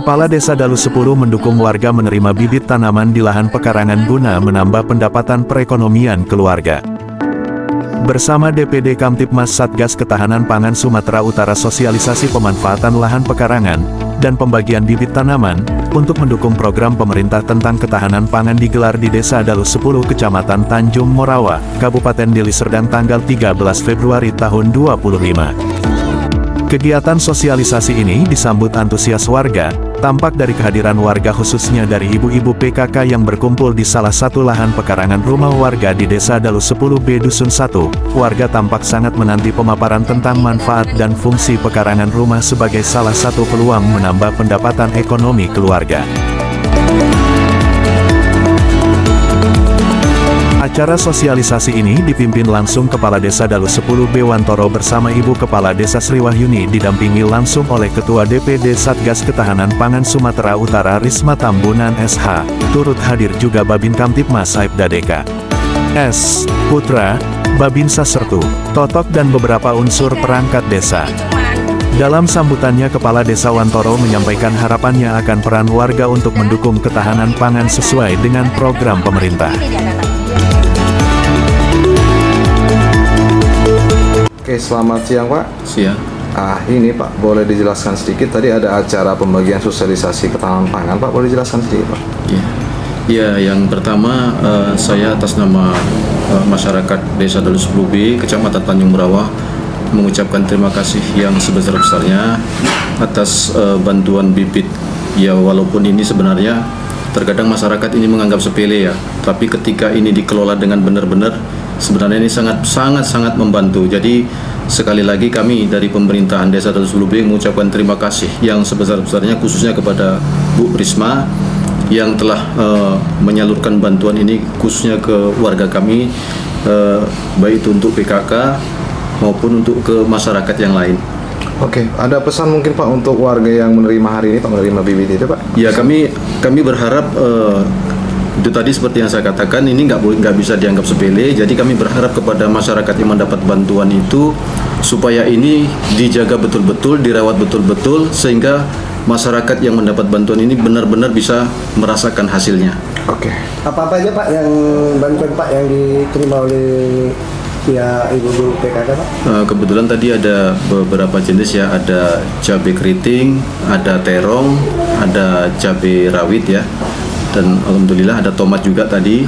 Kepala Desa Dalu 10 mendukung warga menerima bibit tanaman di lahan pekarangan guna menambah pendapatan perekonomian keluarga. Bersama DPD Kamtibmas Satgas Ketahanan Pangan Sumatera Utara sosialisasi pemanfaatan lahan pekarangan dan pembagian bibit tanaman untuk mendukung program pemerintah tentang ketahanan pangan digelar di Desa Dalu 10 Kecamatan Tanjung Morawa, Kabupaten Deli Serdang tanggal 13 Februari tahun 2025. Kegiatan sosialisasi ini disambut antusias warga, tampak dari kehadiran warga khususnya dari ibu-ibu PKK yang berkumpul di salah satu lahan pekarangan rumah warga di Desa Dalu 10B Dusun 1. Warga tampak sangat menanti pemaparan tentang manfaat dan fungsi pekarangan rumah sebagai salah satu peluang menambah pendapatan ekonomi keluarga. Acara sosialisasi ini dipimpin langsung Kepala Desa Dalu 10B Wantoro bersama Ibu Kepala Desa Sri Wahyuni didampingi langsung oleh Ketua DPD Satgas Ketahanan Pangan Sumatera Utara Risma Tambunan SH. Turut hadir juga Babin Kamtibmas Aibda Deka S. Putra, Babinsa Sertu, Totok dan beberapa unsur perangkat desa. Dalam sambutannya Kepala Desa Wantoro menyampaikan harapannya akan peran warga untuk mendukung ketahanan pangan sesuai dengan program pemerintah. Oke, selamat siang Pak. Siang. Ini Pak, boleh dijelaskan sedikit, tadi ada acara pembagian sosialisasi ketahanan pangan, Pak, boleh dijelaskan sedikit Pak? Ya, yang pertama saya atas nama masyarakat Desa Dalu 10B, Kecamatan Tanjung Morawa, mengucapkan terima kasih yang sebesar-besarnya atas bantuan bibit. Ya, walaupun ini sebenarnya terkadang masyarakat ini menganggap sepele ya, tapi ketika ini dikelola dengan benar-benar, sebenarnya ini sangat membantu. Jadi sekali lagi kami dari pemerintahan Desa Dalu 10B mengucapkan terima kasih yang sebesar-besarnya khususnya kepada Bu Risma yang telah menyalurkan bantuan ini khususnya ke warga kami, baik itu untuk PKK maupun untuk ke masyarakat yang lain. Oke, ada pesan mungkin Pak untuk warga yang menerima hari ini Pak, menerima bibit itu Pak? Ya, kami berharap itu tadi seperti yang saya katakan, ini nggak bisa dianggap sepele. Jadi kami berharap kepada masyarakat yang mendapat bantuan itu supaya ini dijaga betul-betul, dirawat betul-betul, sehingga masyarakat yang mendapat bantuan ini benar-benar bisa merasakan hasilnya. Oke. Apa aja Pak yang bantuan Pak yang diterima oleh pihak ibu PKK Pak? Kebetulan tadi ada beberapa jenis ya, ada cabai keriting, ada terong, ada cabai rawit ya. Dan alhamdulillah ada tomat juga tadi,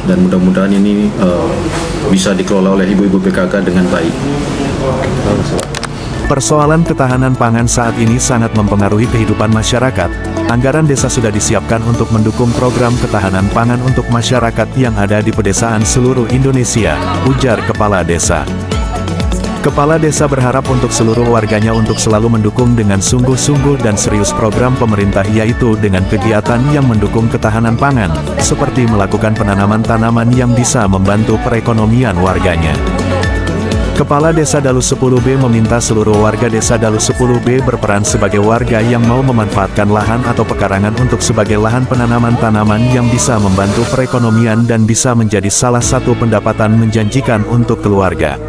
dan mudah-mudahan ini bisa dikelola oleh ibu-ibu PKK dengan baik. Persoalan ketahanan pangan saat ini sangat mempengaruhi kehidupan masyarakat. Anggaran desa sudah disiapkan untuk mendukung program ketahanan pangan untuk masyarakat yang ada di pedesaan seluruh Indonesia, ujar Kepala Desa. Kepala Desa berharap untuk seluruh warganya untuk selalu mendukung dengan sungguh-sungguh dan serius program pemerintah, yaitu dengan kegiatan yang mendukung ketahanan pangan, seperti melakukan penanaman tanaman yang bisa membantu perekonomian warganya. Kepala Desa Dalu 10B meminta seluruh warga Desa Dalu 10B berperan sebagai warga yang mau memanfaatkan lahan atau pekarangan untuk sebagai lahan penanaman tanaman yang bisa membantu perekonomian dan bisa menjadi salah satu pendapatan menjanjikan untuk keluarga.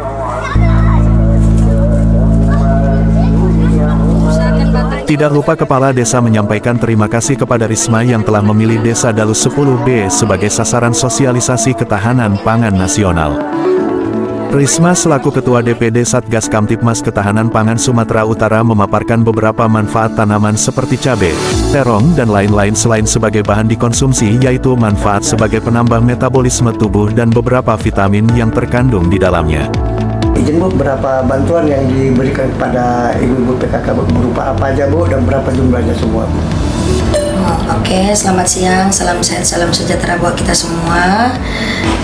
Tidak lupa Kepala Desa menyampaikan terima kasih kepada Risma yang telah memilih Desa Dalu 10B sebagai sasaran sosialisasi ketahanan pangan nasional. Risma selaku Ketua DPD Satgas Kamtibmas Ketahanan Pangan Sumatera Utara memaparkan beberapa manfaat tanaman seperti cabai, terong dan lain-lain selain sebagai bahan dikonsumsi, yaitu manfaat sebagai penambah metabolisme tubuh dan beberapa vitamin yang terkandung di dalamnya. Izin Bu, berapa bantuan yang diberikan kepada ibu-ibu PKK berupa apa aja Bu, dan berapa jumlahnya semua Bu? Oke, selamat siang, salam sehat, salam sejahtera buat kita semua.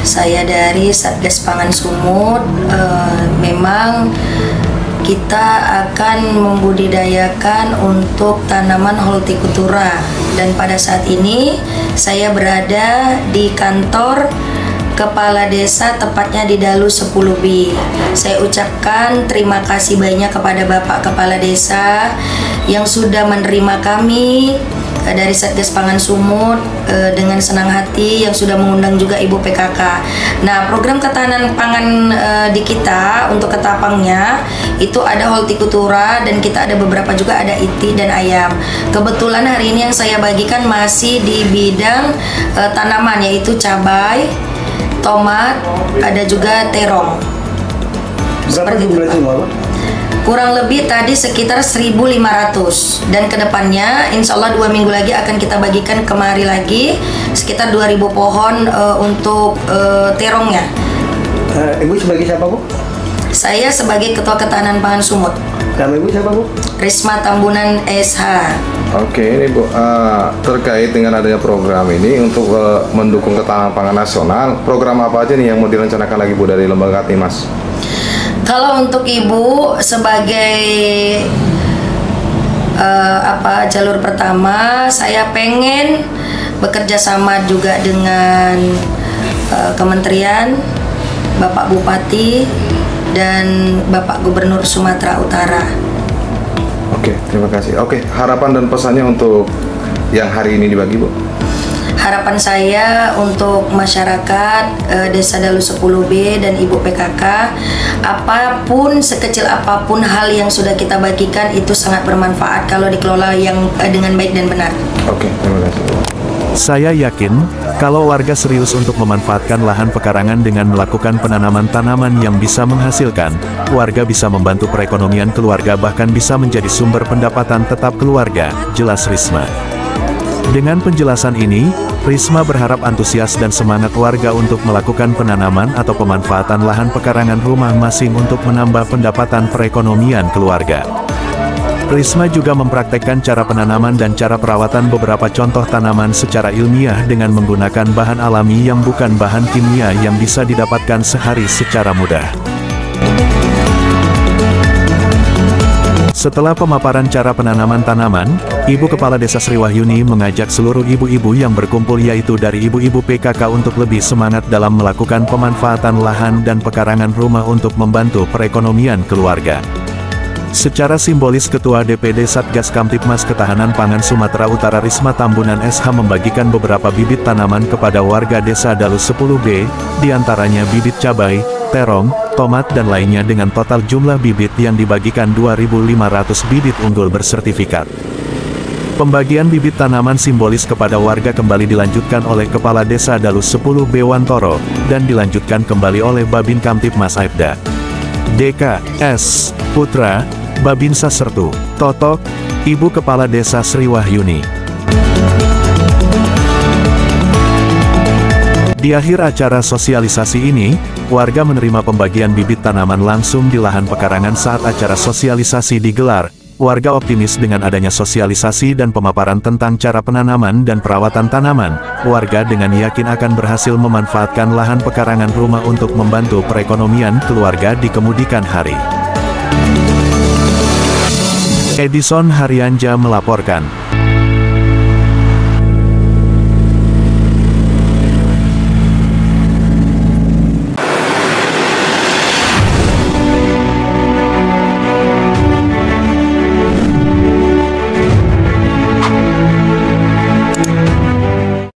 Saya dari Satgas Pangan Sumut. Memang kita akan membudidayakan untuk tanaman hortikultura, dan pada saat ini saya berada di kantor Kepala Desa, tepatnya di Dalu 10B. Saya ucapkan terima kasih banyak kepada Bapak Kepala Desa yang sudah menerima kami dari Satgas Pangan Sumut dengan senang hati yang sudah mengundang juga Ibu PKK. Nah, program ketahanan pangan di kita untuk ketapangnya itu ada hortikultura dan kita ada beberapa juga ada iti dan ayam. Kebetulan hari ini yang saya bagikan masih di bidang tanaman, yaitu cabai, tomat, ada juga terong. Berapa jumlah semua, Pak? Kurang lebih tadi sekitar 1.500, dan kedepannya insya Allah 2 minggu lagi akan kita bagikan kemari lagi sekitar 2.000 pohon untuk terongnya. Ibu sebagai siapa, Bu? Saya sebagai Ketua Ketahanan Pangan Sumut. Nama Ibu siapa, Bu? Risma Tambunan SH. Oke, ini Bu, terkait dengan adanya program ini untuk mendukung ketahanan pangan nasional, program apa aja nih yang mau direncanakan lagi Bu dari lembaga Timas? Kalau untuk Ibu sebagai jalur pertama, saya pengen bekerja sama juga dengan kementerian, Bapak Bupati dan Bapak Gubernur Sumatera Utara. Oke, terima kasih. Oke, harapan dan pesannya untuk yang hari ini dibagi, Bu? Harapan saya untuk masyarakat Desa Dalu 10B dan Ibu PKK, apapun, sekecil apapun hal yang sudah kita bagikan itu sangat bermanfaat kalau dikelola yang dengan baik dan benar. Oke, terima kasih. Saya yakin, kalau warga serius untuk memanfaatkan lahan pekarangan dengan melakukan penanaman tanaman yang bisa menghasilkan, warga bisa membantu perekonomian keluarga bahkan bisa menjadi sumber pendapatan tetap keluarga, jelas Risma. Dengan penjelasan ini, Risma berharap antusias dan semangat warga untuk melakukan penanaman atau pemanfaatan lahan pekarangan rumah masing untuk menambah pendapatan perekonomian keluarga. Risma juga mempraktekkan cara penanaman dan cara perawatan beberapa contoh tanaman secara ilmiah dengan menggunakan bahan alami yang bukan bahan kimia yang bisa didapatkan sehari secara mudah. Setelah pemaparan cara penanaman tanaman, Ibu Kepala Desa Sri Wahyuni mengajak seluruh ibu-ibu yang berkumpul yaitu dari ibu-ibu PKK untuk lebih semangat dalam melakukan pemanfaatan lahan dan pekarangan rumah untuk membantu perekonomian keluarga. Secara simbolis Ketua DPD Satgas Kamtipmas Ketahanan Pangan Sumatera Utara Risma Tambunan SH membagikan beberapa bibit tanaman kepada warga Desa Dalu 10B, diantaranya bibit cabai, terong, tomat dan lainnya dengan total jumlah bibit yang dibagikan 2.500 bibit unggul bersertifikat. Pembagian bibit tanaman simbolis kepada warga kembali dilanjutkan oleh Kepala Desa Dalu 10B Wantoro, dan dilanjutkan kembali oleh Babin Kamtipmas Aibda. DK, S. Putra, Babinsa Sertu, Totok, Ibu Kepala Desa Sri Wahyuni. Di akhir acara sosialisasi ini, warga menerima pembagian bibit tanaman langsung di lahan pekarangan saat acara sosialisasi digelar. Warga optimis dengan adanya sosialisasi dan pemaparan tentang cara penanaman dan perawatan tanaman. Warga dengan yakin akan berhasil memanfaatkan lahan pekarangan rumah untuk membantu perekonomian keluarga di kemudian hari. Edison Haryanja melaporkan.